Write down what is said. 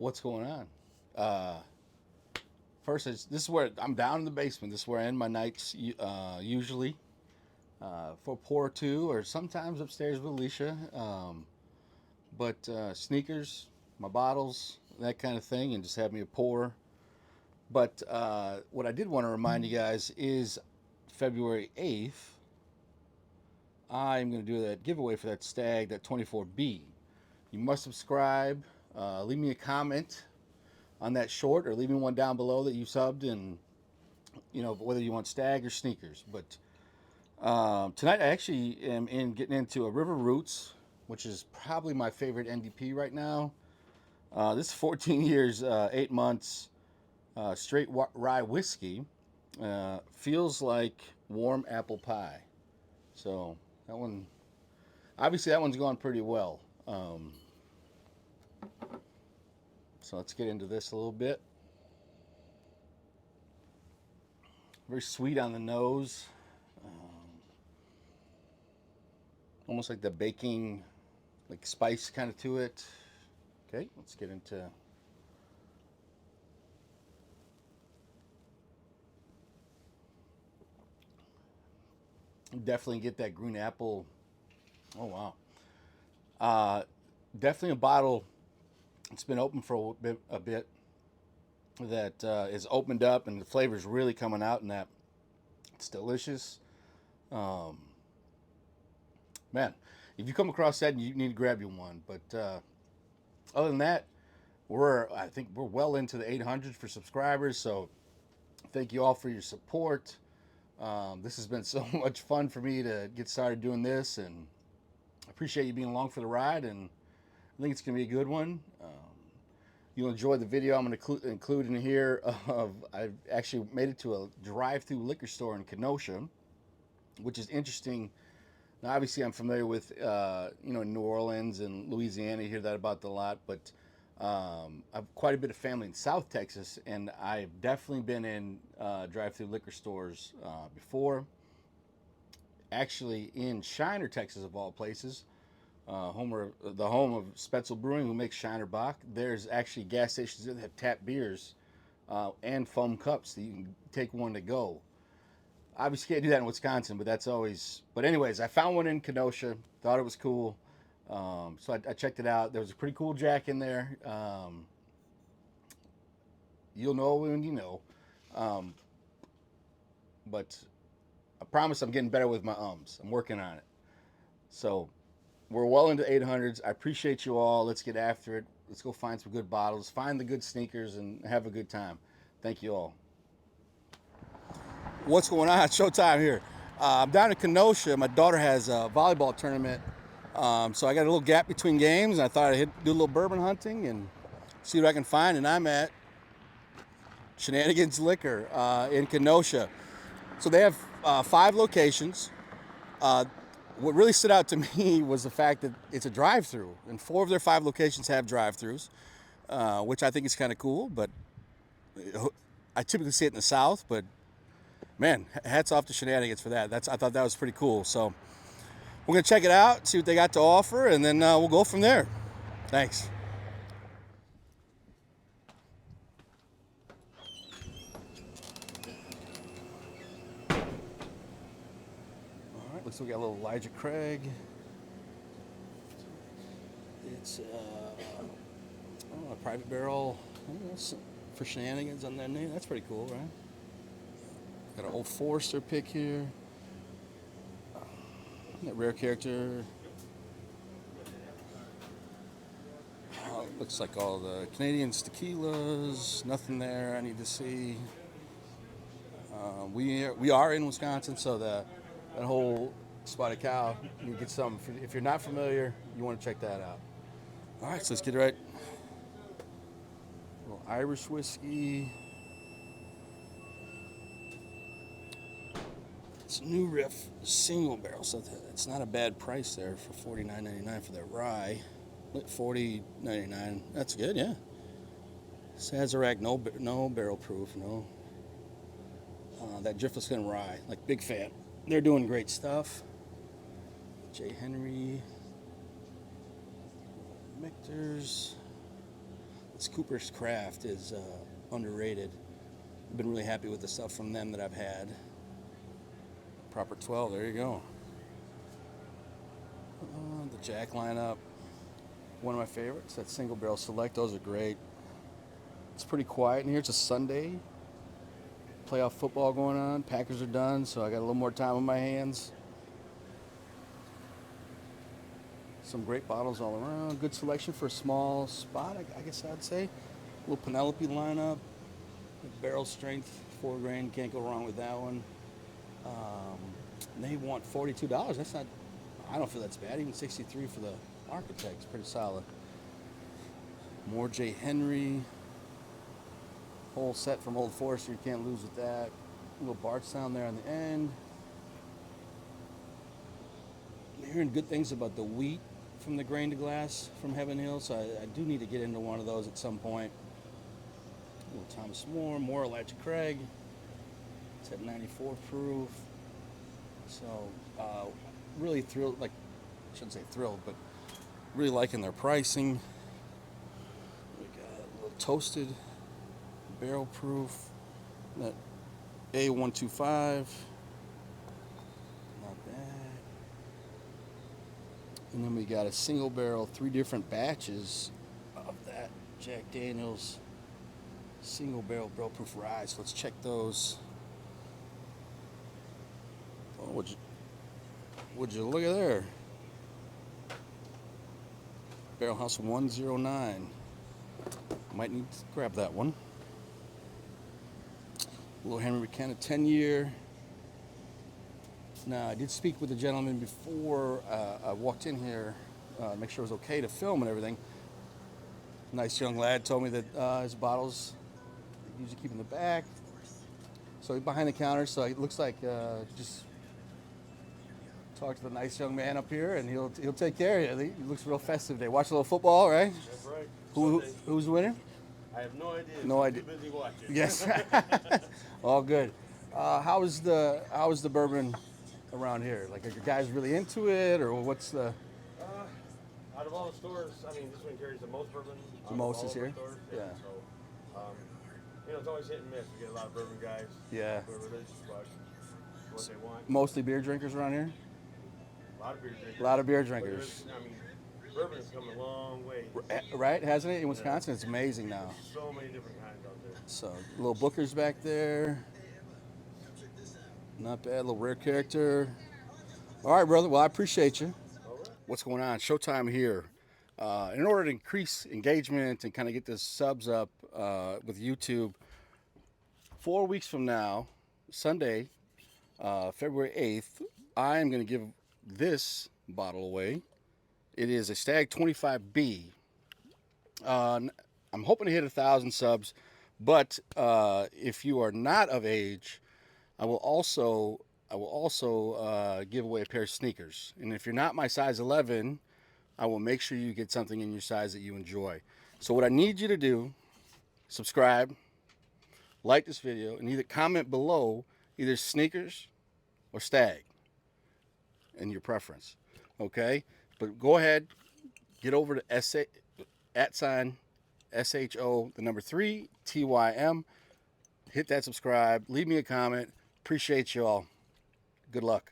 What's going on? Uh, First, this is where I'm down in the basement. This is where I end my nights usually for pour two, or sometimes upstairs with Alicia. But sneakers, my bottles, that kind of thing, and just have me a pour. But what I did want to remind you guys is February 8th, I'm going to do that giveaway for that stag, that 24B. You must subscribe, leave me a comment on that short, or leave me one down below that you subbed, and whether you want stag or sneakers. But tonight I actually am getting into a River Roots, which is probably my favorite NDP right now. This is 14 years, 8 months, straight rye whiskey. Feels like warm apple pie. So that one, obviously that one's gone pretty well. So let's get into this a little bit. Very sweet on the nose. Almost like the baking, like spice kind of to it. Okay, let's get into. Definitely get that green apple. Oh wow. Uh, Definitely a bottle. It's been open for a bit that is opened up, and the flavor's really coming out in that. It's delicious. Um, Man, if you come across that, you need to grab you one. But other than that, I think we're well into the 800s for subscribers. So thank you all for your support. This has been so much fun for me to get started doing this, and I appreciate you being along for the ride. And I think it's going to be a good one. You'll enjoy the video I'm going to include in here. I've actually made it to a drive-through liquor store in Kenosha, which is interesting. Now, obviously, I'm familiar with New Orleans and Louisiana. You hear that about a lot, but I've quite a bit of family in South Texas, and I've definitely been in drive-through liquor stores before. Actually, in Shiner, Texas, of all places, the home of Spetzel Brewing, who makes Shiner Bock. There's actually gas stations that have tap beers and foam cups that you can take one to go. Obviously, can't do that in Wisconsin, but that's always. But anyways, I found one in Kenosha. Thought it was cool, so I checked it out. There was a pretty cool Jack in there. You'll know when you know, um, but I promise I'm getting better with my ums. I'm working on it. So we're well into 800s. I appreciate you all. Let's get after it. Let's go find some good bottles, find the good sneakers, and have a good time. Thank you all. What's going on? Showtime here. I'm down in Kenosha. My daughter has a volleyball tournament, so I got a little gap between games, and I thought I'd do a little bourbon hunting and see what I can find. And I'm at Shenanigans Liquor in Kenosha. So they have 5 locations. What really stood out to me was the fact that it's a drive-through, and 4 of their 5 locations have drive-throughs, which I think is kind of cool. But I typically see it in the South, but man, hats off to Shenanigans for that. I thought that was pretty cool. So we're gonna check it out, see what they got to offer, and then we'll go from there. Thanks. All right, looks like we got a little Elijah Craig. It's a private barrel for Shenanigans on that name. That's pretty cool, right? Got an old Forester pick here. That rare character. Looks like all the Canadian tequilas. Nothing there I need to see. We are in Wisconsin, so that whole spotted cow, you get something. If you're not familiar, you want to check that out. All right, so let's get right. A little Irish whiskey. It's a New Riff single barrel, so it's not a bad price there for $49.99 for that rye. $40.99. That's good, yeah. Sazerac, no barrel proof, no. That Driftleskin rye, like big fan. They're doing great stuff. J. Henry, Michter's. This Cooper's Craft is underrated. I've been really happy with the stuff from them that I've had. Proper 12, there you go. The Jack lineup, one of my favorites. That single barrel select, those are great. It's pretty quiet in here. It's a Sunday. Playoff football going on. Packers are done, so I got a little more time on my hands. Some great bottles all around. Good selection for a small spot, I guess I'd say. A little Penelope lineup. Barrel strength, 4 grain. Can't go wrong with that one. They want $42. That's not, I don't feel that's bad. Even 63 for the Architect's pretty solid. More J. Henry. Whole set from Old Forester. You can't lose with that. A little Bardstown there on the end. I'm hearing good things about the wheat from the grain to glass from Heaven Hill, so I do need to get into one of those at some point. A little Thomas more Elijah Craig. It's at 94 proof. So really thrilled, like, I shouldn't say thrilled, but really liking their pricing. We got a little Toasted barrel proof, that A125, not bad. And then we got a single barrel, 3 different batches of that Jack Daniel's single barrel proof rye. So let's check those. Oh, would you look at there? Barrel House 109. Might need to grab that one. Little Henry McKenna 10-year. Now, I did speak with the gentleman before I walked in here, make sure it was okay to film and everything. Nice young lad told me that his bottles they usually keep in the back. So he's behind the counter, so it looks like just talk to the nice young man up here, and he'll take care of you. He looks real festive today. Watch a little football, right? That's right. Who's winning? I have no idea. No idea. Too busy watching. Yes. All good. How is the bourbon around here? Like, are you guys really into it, or what's the? Out of all the stores, I mean, this one carries the most bourbon. The most is here. Stores. Yeah. So, it's always hit and miss. We get a lot of bourbon guys. Yeah. Who are religious about what they want. Mostly beer drinkers around here. A lot of beer drinkers. A lot of beer drinkers. I mean, bourbon has come a long way. Right, hasn't it? In Wisconsin, it's amazing now. So many different kinds out there. So, little Booker's back there. Not bad, little Rare Character. All right, brother. Well, I appreciate you. All right. What's going on? Showtime here. In order to increase engagement and kind of get the subs up with YouTube, 4 weeks from now, Sunday, February 8th, I am going to give this bottle away. It is a Stag 25B. I'm hoping to hit 1,000 subs, but if you are not of age, I will also give away a pair of sneakers. And if you're not my size 11, I will make sure you get something in your size that you enjoy. So what I need you to do, subscribe, like this video, and either comment below either sneakers or Stag in your preference. Okay? But go ahead, get over to @SHO3TYM. Hit that subscribe, leave me a comment. Appreciate you all. Good luck.